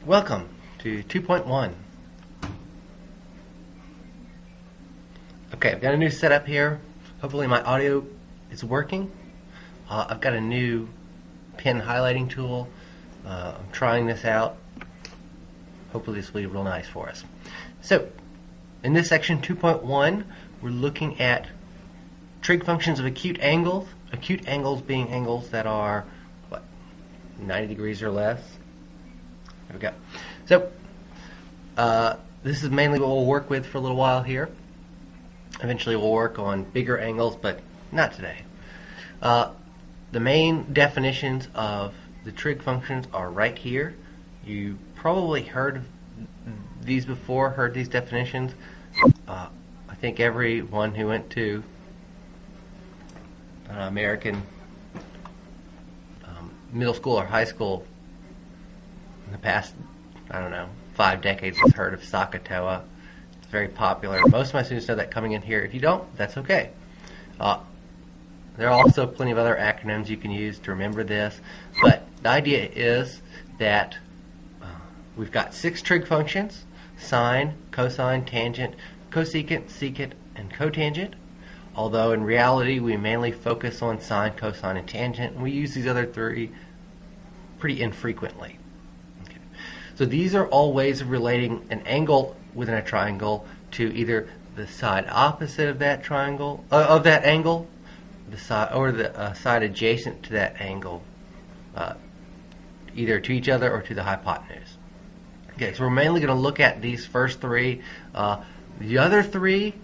Welcome to 2.1. Okay, I've got a new setup here. Hopefully my audio is working. I've got a new pen highlighting tool. I'm trying this out. Hopefully this will be real nice for us. So, in this section 2.1, we're looking at trig functions of acute angles. Acute angles being angles that are, 90 degrees or less. There we go. So, this is mainly what we'll work with for a little while here. Eventually we'll work on bigger angles, but not today. The main definitions of the trig functions are right here. You probably heard these before, heard these definitions. I think everyone who went to American middle school or high school in the past, 5 decades has heard of SOHCAHTOA. It's very popular. Most of my students know that coming in here. If you don't, that's okay. There are also plenty of other acronyms you can use to remember this, but the idea is that we've got 6 trig functions: sine, cosine, tangent, cosecant, secant, and cotangent. Although in reality we mainly focus on sine, cosine, and tangent, and we use these other 3 pretty infrequently. Okay. So these are all ways of relating an angle within a triangle to either the side opposite of that triangle, of that angle, the side or the side adjacent to that angle, either to each other or to the hypotenuse. Okay, so we're mainly going to look at these first 3. The other 3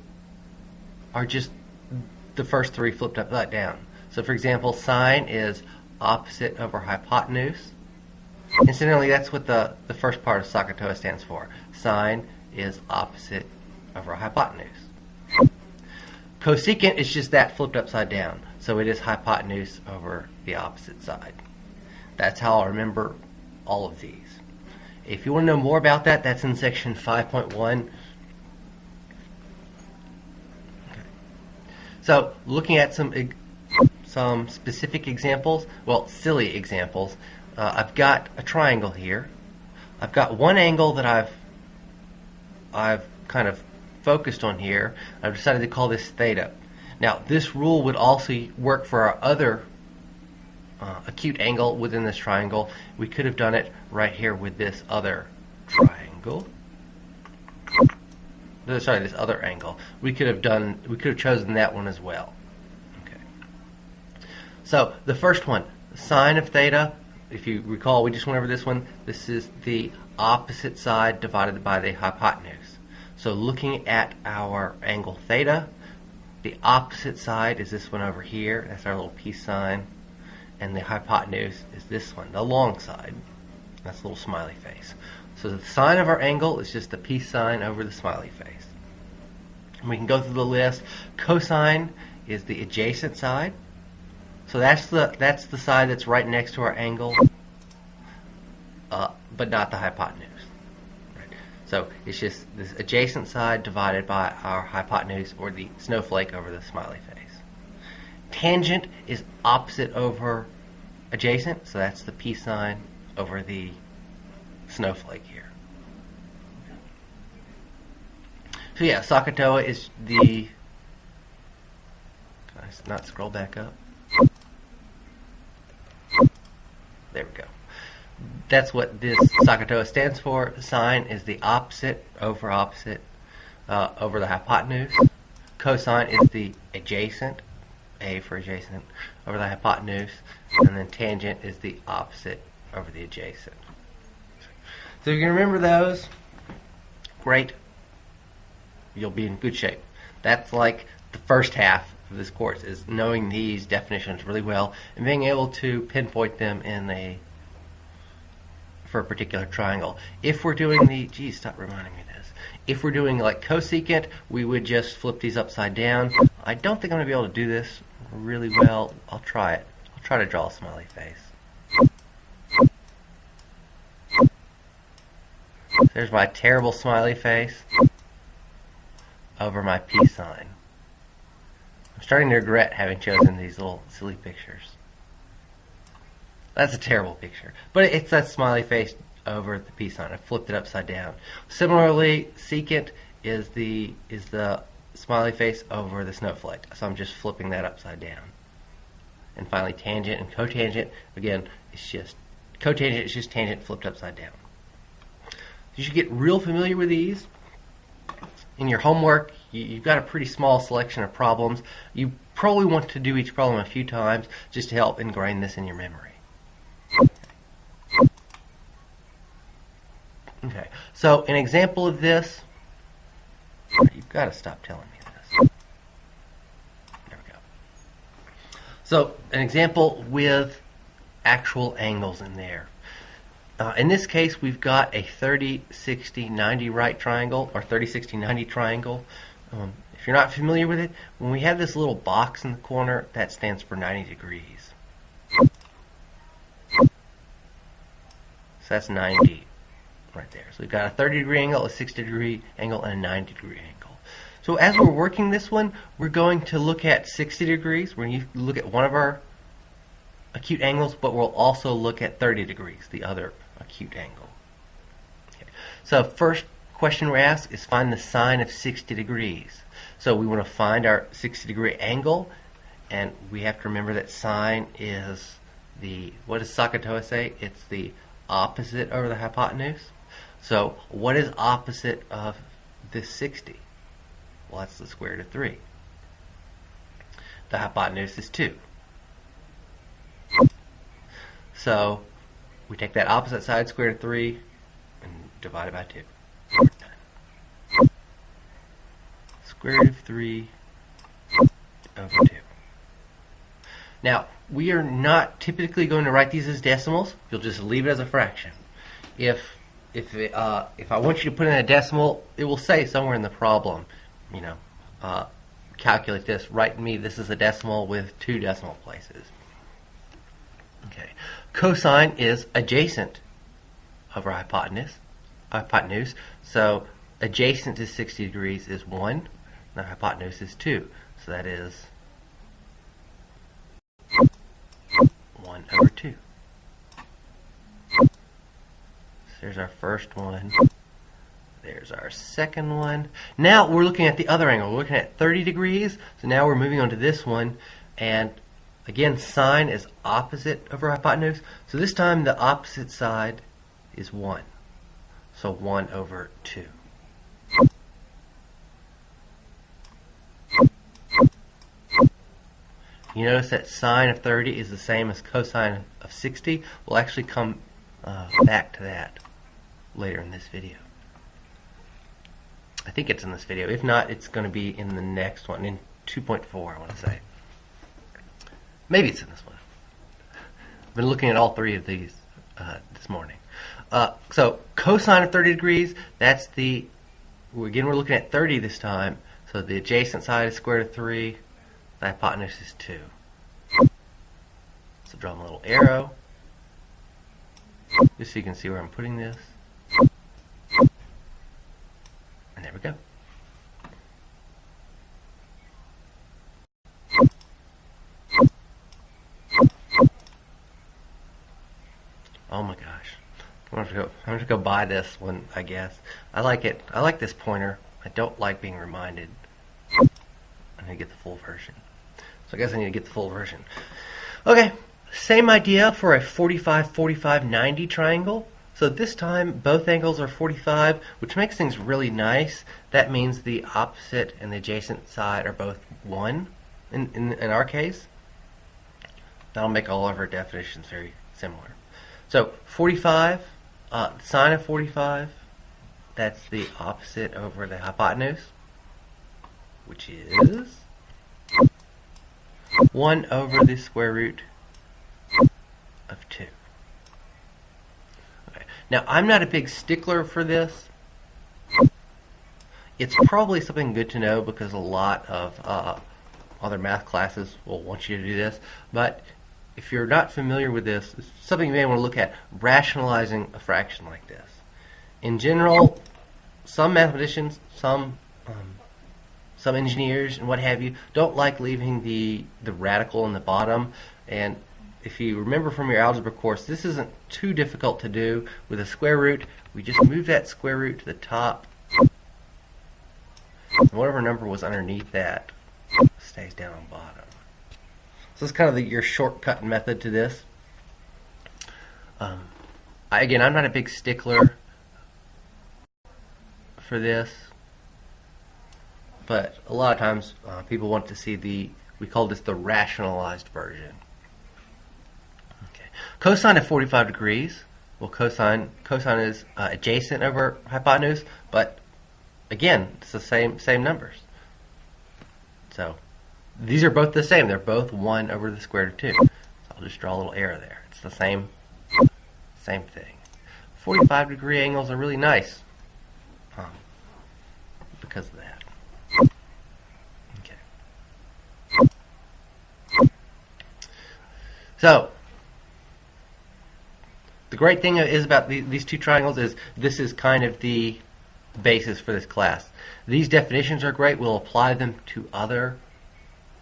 are just the first 3 flipped upside down. So for example, sine is opposite over hypotenuse. Incidentally, that's what the first part of SOHCAHTOA stands for. Sine is opposite over hypotenuse. Cosecant is just that flipped upside down. So it is hypotenuse over the opposite side. That's how I'll remember all of these. If you want to know more about that, that's in section 5.1. So, looking at some specific examples, well, silly examples. I've got a triangle here. I've got one angle that I've kind of focused on here. I've decided to call this theta. Now, this rule would also work for our other acute angle within this triangle. We could have done it right here with this other triangle. Sorry, this other angle. We could have chosen that one as well. Okay. So the first one, sine of theta. If you recall, we just went over this one. This is the opposite side divided by the hypotenuse. So looking at our angle theta, the opposite side is this one over here. That's our little peace sign. And the hypotenuse is this one, the long side. That's a little smiley face. So the sine of our angle is just the peace sign over the smiley face. And we can go through the list. Cosine is the adjacent side. So that's the side that's right next to our angle, but not the hypotenuse. Right. So it's just this adjacent side divided by our hypotenuse, or the snowflake over the smiley face. Tangent is opposite over adjacent, so that's the peace sign over the snowflake here. So yeah, SOHCAHTOA is the... Can I not scroll back up? There we go. That's what this SOHCAHTOA stands for. Sine is the opposite over the hypotenuse. Cosine is the adjacent, A for adjacent, over the hypotenuse. And then tangent is the opposite over the adjacent. So if you can remember those, great. You'll be in good shape. That's like the first half of this course, is knowing these definitions really well and being able to pinpoint them for a particular triangle. If we're doing stop reminding me this. If we're doing like cosecant, we would just flip these upside down. I don't think I'm going to be able to do this really well. I'll try it. I'll try to draw a smiley face. There's my terrible smiley face over my peace sign. I'm starting to regret having chosen these little silly pictures. That's a terrible picture. But it's that smiley face over the peace sign. I flipped it upside down. Similarly, secant is the smiley face over the snowflake. So I'm just flipping that upside down. And finally, tangent and cotangent. Again, it's just cotangent is just tangent flipped upside down. You should get real familiar with these. In your homework, you've got a pretty small selection of problems. You probably want to do each problem a few times just to help ingrain this in your memory. Okay, so an example of this, you've got to stop telling me this. There we go. So an example with actual angles in there. In this case, we've got a 30, 60, 90 right triangle, or 30, 60, 90 triangle. If you're not familiar with it, when we have this little box in the corner, that stands for 90 degrees. So that's 90 right there. So we've got a 30-degree angle, a 60-degree angle, and a 90-degree angle. So as we're working this one, we're going to look at 60 degrees. We're going to look at one of our acute angles, but we'll also look at 30 degrees, the other acute angle. Okay. So first question we're asked is find the sine of 60 degrees. So we want to find our 60-degree angle, and we have to remember that sine is what does SOHCAHTOA say? It's the opposite over the hypotenuse. So what is opposite of this 60? Well, that's the square root of 3. The hypotenuse is 2. So we take that opposite side, square root of 3, and divide it by 2. Square root of 3 over 2. Now, we are not typically going to write these as decimals. You'll just leave it as a fraction. If I want you to put in a decimal, it will say somewhere in the problem, calculate this, write me this is a decimal with 2 decimal places. Okay. Cosine is adjacent over hypotenuse. So adjacent to 60 degrees is 1. The hypotenuse is 2. So that is 1 over 2. So there's our first one. There's our second one. Now we're looking at the other angle. We're looking at 30 degrees. So now we're moving on to this one. And again, sine is opposite over hypotenuse. So this time the opposite side is 1. So 1 over 2. You notice that sine of 30 is the same as cosine of 60. We'll actually come back to that later in this video. I think it's in this video. If not, it's going to be in the next one, in 2.4, I want to say. Maybe it's in this one. I've been looking at all 3 of these this morning. So cosine of 30 degrees, that's again, we're looking at 30 this time. So the adjacent side is square root of 3. The hypotenuse is 2. So draw a little arrow, just so you can see where I'm putting this. And there we go. Oh my gosh. I'm going to go buy this one, I guess. I like it. I like this pointer. I don't like being reminded. I need to get the full version. So I guess I need to get the full version. Okay, same idea for a 45, 45, 90 triangle. So this time both angles are 45, which makes things really nice. That means the opposite and the adjacent side are both 1 in our case. That'll make all of our definitions very similar. So 45, sine of 45, that's the opposite over the hypotenuse, which is 1 over the square root of 2. Okay. Now, I'm not a big stickler for this. It's probably something good to know because a lot of other math classes will want you to do this. But if you're not familiar with this, it's something you may want to look at, rationalizing a fraction like this. In general, some mathematicians, some engineers and what have you don't like leaving the radical in the bottom, and if you remember from your algebra course, this isn't too difficult to do. With a square root, we just move that square root to the top, and whatever number was underneath that stays down on bottom. So it's kind of your shortcut method to this. Again, I'm not a big stickler for this, but a lot of times people want to see we call this the rationalized version. Okay. Cosine of 45 degrees. Well, cosine is adjacent over hypotenuse, but again, it's the same numbers. So these are both the same. They're both 1 over the square root of 2. So I'll just draw a little arrow there. It's the same thing. 45-degree angles are really nice because of that. Okay. So the great thing is about these two triangles is this is kind of the basis for this class. These definitions are great. We'll apply them to other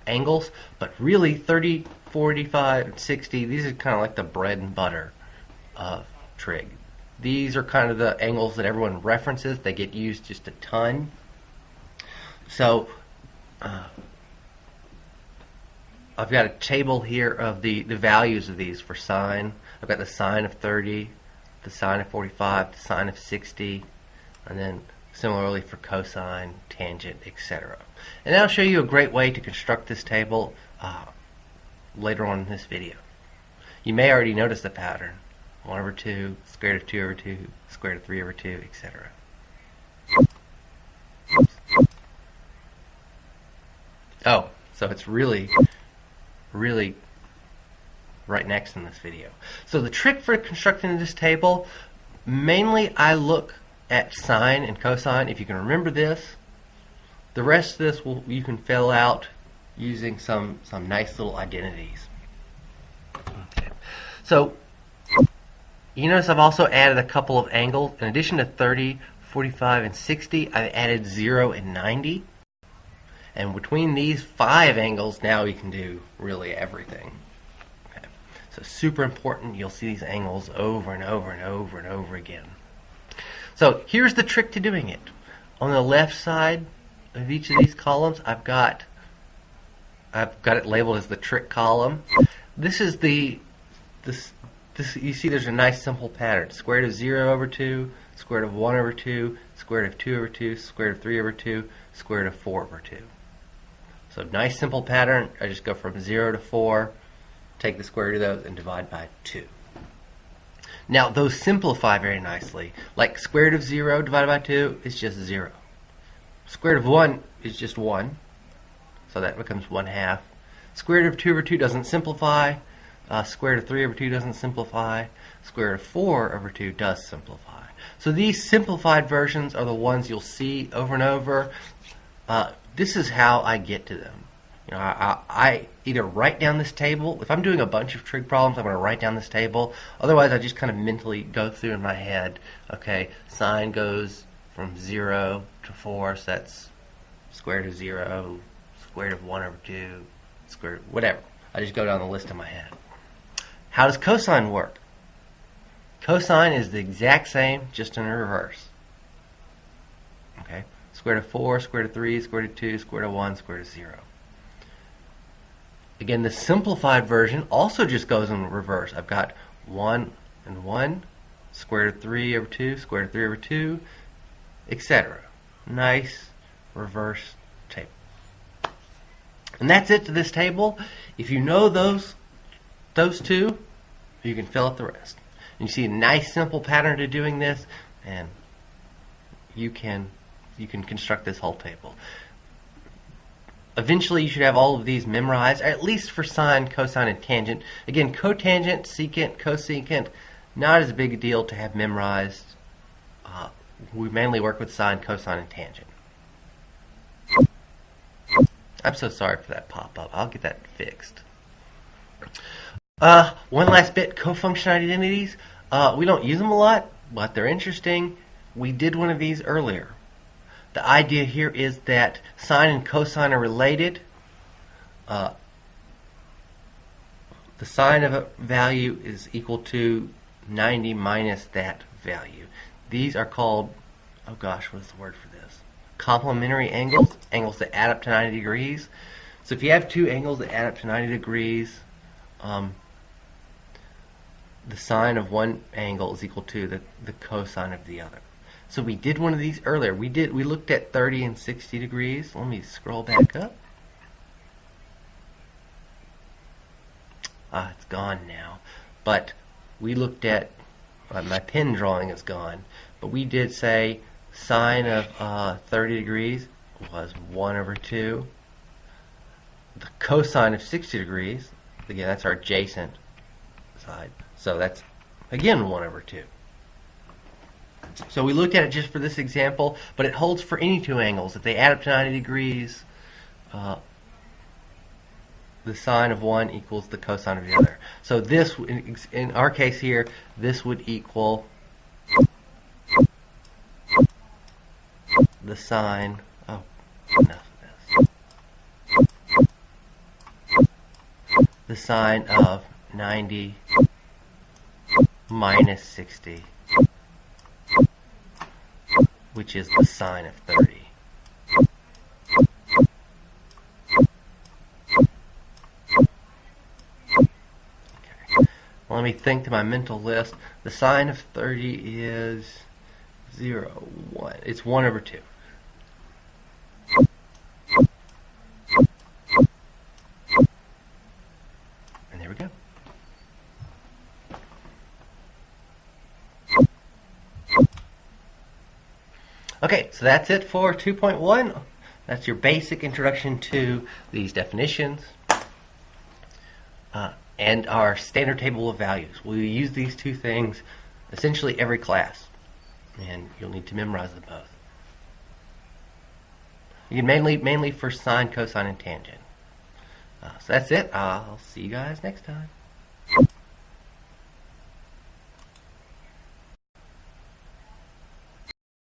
angles, but really 30, 45, and 60, these are kind of like the bread and butter of trig. These are kind of the angles that everyone references. They get used just a ton. So I've got a table here of the values of these for sine. I've got the sine of 30, the sine of 45, the sine of 60, and then similarly for cosine, tangent, etc. And I'll show you a great way to construct this table later on in this video. You may already notice the pattern. 1 over 2, square root of 2 over 2, square root of 3 over 2, etc. Oh, so it's really right next in this video. So the trick for constructing this table, mainly I look at sine and cosine. If you can remember this, the rest of this you can fill out using some nice little identities. Okay. So you notice I've also added a couple of angles. In addition to 30, 45, and 60, I've added 0 and 90. And between these 5 angles, now we can do really everything. Okay. So super important. You'll see these angles over and over and over and over again. So here's the trick to doing it. On the left side of each of these columns, I've got it labeled as the trick column. This is you see there's a nice simple pattern. Square root of 0 over 2, square root of 1 over 2, square root of 2 over 2, square root of 3 over 2, square root of 4 over 2. So nice simple pattern. I just go from 0 to 4, take the square root of those, and divide by 2. Now those simplify very nicely. Like square root of 0 divided by 2 is just 0. Square root of 1 is just 1. So that becomes 1/2. Square root of 2 over 2 doesn't simplify. Square root of 3 over 2 doesn't simplify. Square root of 4 over 2 does simplify. So these simplified versions are the ones you'll see over and over. This is how I get to them. You know, I either write down this table. If I'm doing a bunch of trig problems, I'm going to write down this table. Otherwise, I just kind of mentally go through in my head. Okay, sine goes from 0 to 4, so that's square root of 0, square root of 1 over 2, square root, whatever. I just go down the list in my head. How does cosine work? Cosine is the exact same, just in reverse. Okay, square root of 4, square root of 3, square root of 2, square root of 1, square root of 0. Again, the simplified version also just goes in reverse. I've got 1 and 1, square root of 3 over 2, square root of 3 over 2, etc. Nice reverse table. And that's it to this table. If you know those two, you can fill out the rest. And you see a nice simple pattern to doing this, and you can construct this whole table. Eventually you should have all of these memorized, at least for sine, cosine, and tangent. Again, cotangent, secant, cosecant, not as big a deal to have memorized. We mainly work with sine, cosine, and tangent. I'm so sorry for that pop-up. I'll get that fixed. One last bit, cofunction identities. We don't use them a lot, but they're interesting. We did one of these earlier. The idea here is that sine and cosine are related. the sine of a value is equal to 90 minus that value. These are called, oh gosh, what is the word for this? Complementary angles, angles that add up to 90 degrees. So if you have two angles that add up to 90 degrees, the sine of one angle is equal to the cosine of the other. So we did one of these earlier. We looked at 30 and 60 degrees. Let me scroll back up. It's gone now. But we looked at, my pen drawing is gone, but we did say sine of 30 degrees was 1 over 2. The cosine of 60 degrees, again, that's our adjacent side. So that's, again, 1 over 2. So we looked at it just for this example, but it holds for any two angles. If they add up to 90 degrees, the sine of one equals the cosine of the other. So this, in our case here, this would equal the sine, oh, enough of this. The sine of 90 minus 60, which is the sine of 30. Let me think to my mental list. The sine of 30 is 0, 1. It's 1 over 2. And there we go. Okay, so that's it for 2.1. That's your basic introduction to these definitions. And our standard table of values. We use these two things essentially every class, and you'll need to memorize them both. You can mainly for sine, cosine, and tangent. So that's it. I'll see you guys next time.